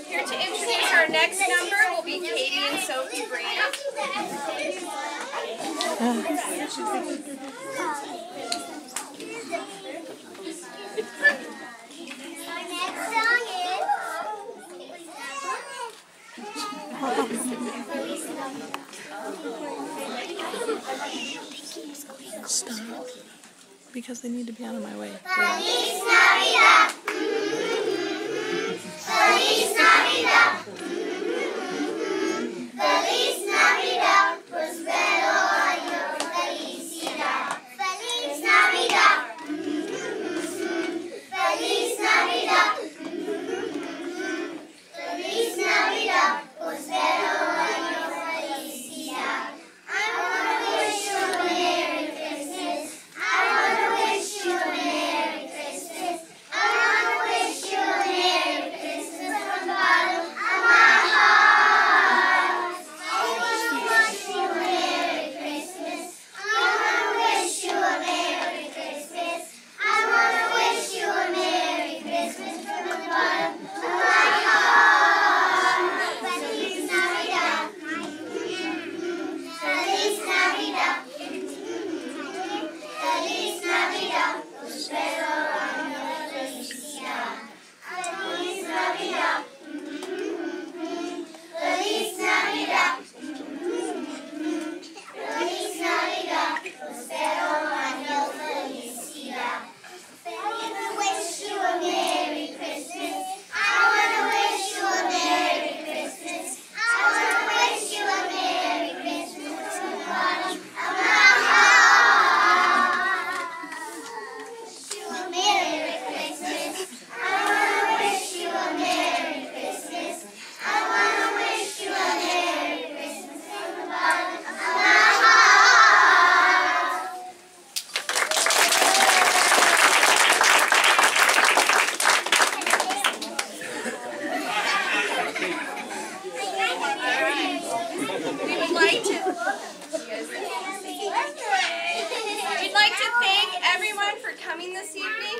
Here to introduce our next number will be Katie and Sophie Brandt. Stop. Because they need to be out of my way. Feliz Navidad. Feliz Navidad. Feliz Navidad. Prospero año. Felicidad. Feliz Navidad. Feliz Navidad. Feliz Navidad. Prospero año. Felicidad. I want to wish you a Merry Christmas. I want to wish you a Merry Christmas. I want to wish you a Merry Christmas from the bottom of my heart. I want to wish you a Merry Christmas. I want to wish you a Merry Christmas. I want to wish you a Merry Christmas from the bottom of my heart. Feliz Navidad. Feliz Navidad. Feliz Navidad. Prospero año. Felicidad. Feliz Navidad. Feliz Navidad. Feliz Navidad. Prospero año. Felicidad. I want to wish you a Merry Christmas. I want to wish you a Merry Christmas. I want to wish you a Merry Christmas from the bottom of my heart. Wish you a Merry Christmas. I want to wish you a Merry Christmas. I want to wish you a Merry Christmas from the bottom of my heart. We'd like to thank everyone for coming this evening.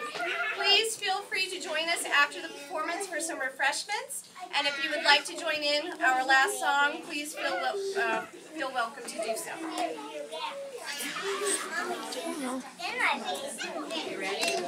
Please feel free to join us after the performance for some refreshments. And if you would like to join in our last song, please feel welcome to do so. You ready?